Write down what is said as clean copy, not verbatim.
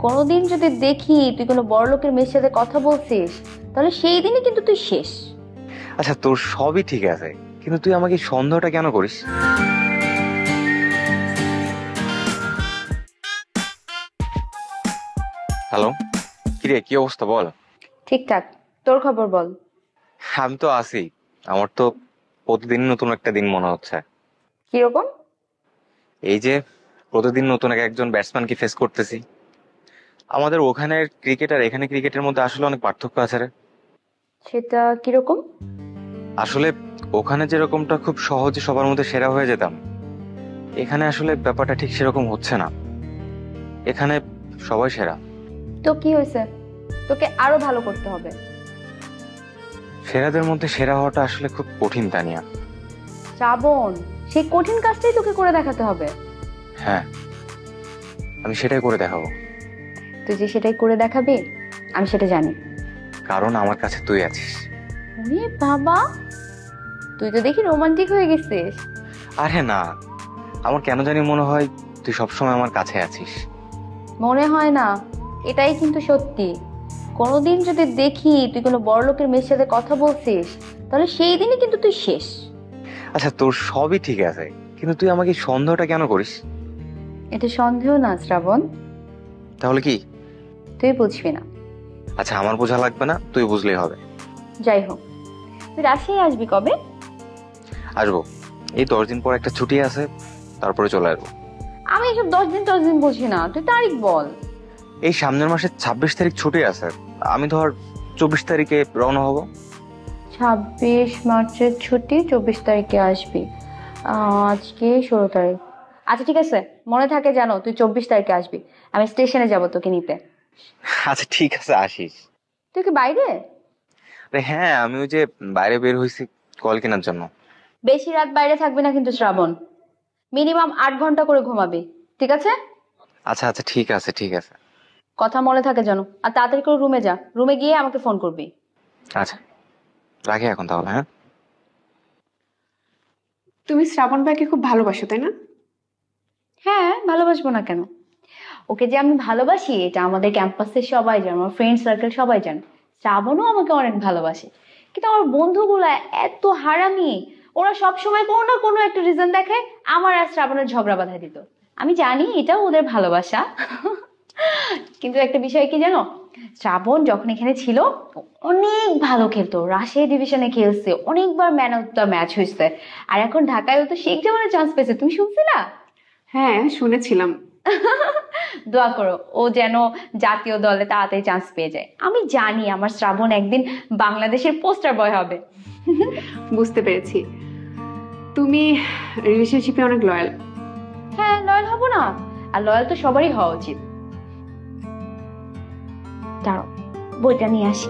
কোনোদিন যদি দেখি তুই কোনো বড় লোকের মেয়ের সাথে কথা বলছিস, তাহলে সেই দিনই কিন্তু তুই শেষ। আচ্ছা, তোর সবই ঠিক আছে, কিন্তু তুই আমাকে সন্দেহটা কেন করিস? হ্যালো, কিরে, কি অবস্থা বল? ঠিকঠাক, তোর খবর বল। আমি তো আছি। আমার তো প্রতিদিন নতুন একটা দিন মনে হচ্ছে। কিরকম? এই যে প্রতিদিন নতুন একজন ব্যাটসম্যানকে ফেস করতেছি। আমাদের ওখানের ক্রিকেট আর এখানে ক্রিকেটের মধ্যে আসলে অনেক পার্থক্য আছে রে। সেটা কিরকম? আসলে ওখানে যেরকমটা খুব সহজে সবার মধ্যে সেরা হয়ে যেতাম, এখানে আসলে ব্যাপারটা ঠিক সেরকম হচ্ছে না। এখানে সবাই সেরা। তো কি হয়েছে? তোকে আরো ভালো করতে হবে। সেরাদের মধ্যে সেরা হওয়াটা আসলে খুব কঠিন, তানিয়া। শ্রাবণ, সেই কঠিন কাজটাই তোকে করে দেখাতে হবে। হ্যাঁ, আমি সেটাই করে দেখাবো। তুই যে সেটাই করে দেখাবি, আমি সেটা জানি। কারণ আমার কাছে তুই আছিস। ওরে বাবা, তুই তো দেখি রোমান্টিক হয়ে গেছিস। আরে না, আমার কেন জানি মনে হয় তুই সবসময় আমার কাছে আছিস। মনে হয় না, এটাই কিন্তু সত্যি। কোনোদিন যদি দেখি তুই কোনো বড় লোকের মেয়ের সাথে কথা বলছিস, তাহলে সেই দিনই কিন্তু তুই শেষ। আচ্ছা, তোর সবই ঠিক আছে, কিন্তু তুই আমাকে সন্দেহটা কেন করিস? এটা সন্দেহ না শ্রাবণ, তাহলে কি? তুই বুঝবি না। আচ্ছা, আমার বোঝা লাগবে না, তুই বুঝলেই হবে। যাই হোক, তুই রাজশাহী আসবি কবে? আসবো, এই 10 দিন পর একটা ছুটি আছে, তারপরে চলে আসবো। আমি এসব 10 দিন বুঝি না, তুই তারিখ বল। এই সামনের মাসের 26 তারিখ ছুটি আছে, আমি ধর 24 তারিখে রওনা হব। 26 মার্চের ছুটি, 24 তারিখে আসবি। আজকে 16 তারিখ। আচ্ছা ঠিক আছে, মনে থাকে জানো তুই 24 তারিখে আসবি। আমি স্টেশনে যাব তোকে নিতে। আচ্ছা ঠিক আছে, আসিস। তুই কি বাইরে? আরে হ্যাঁ, আমি ওই যে বাইরে বের হয়েছি কল কেনার জন্য। বেশি রাত বাইরে থাকবি না কিন্তু শ্রাবণ, মিনিমাম 8 ঘন্টা করে ঘুমাবি, ঠিক আছে? আচ্ছা আচ্ছা, ঠিক আছে ঠিক আছে। কথা মনে থাকে জানো। আর তাড়াতাড়ি করে রুমে যা, রুমে গিয়ে আমাকে ফোন করবি। আচ্ছা, রাখি এখন তাহলে। হ্যাঁ, তুমি শ্রাবণ ভাইকে খুব ভালোবাসো তাই না? হ্যাঁ, ভালোবাসবো না কেন? ওকে যে আমি ভালোবাসি এটা আমাদের ক্যাম্পাসের সবাই জানে, আমার ফ্রেন্ড সার্কেল সবাই জানে। শ্রাবণও আমাকে অনেক ভালোবাসে, কিন্তু আমার বন্ধুগুলা এত হারামি। ওরা সব সময় কোনো না কোনো একটা রিজন দেখায় আমার আর শ্রাবণের ঝগড়া বাঁধায় দিত। আমি জানি এটাও ওদের ভালোবাসা, কিন্তু একটা বিষয় কি জানো, শ্রাবণ যখন এখানে ছিল অনেক ভালো খেলতো, রাজশাহী ডিভিশনে খেলছে, অনেকবার ম্যান অফ দ্য ম্যাচ হয়েছে। আর এখন ঢাকায় ও তো শেখ জামানের চান্স পেয়েছে, তুমি শুনছি না? হ্যাঁ, শুনেছিলাম। দোয়া করো ও যেন জাতীয় দলে তাড়াতাড়ি চান্স পেয়ে যায়। আমি জানি আমার শ্রাবণ একদিন বাংলাদেশের পোস্টার বয় হবে। বুঝতে পেরেছি, তুমি রিলেশনশিপে অনেক লয়াল। হ্যাঁ, লয়াল হব না? আর লয়াল তো সবারই হওয়া উচিত। দাঁড়াও, বইটা নিয়ে আসি।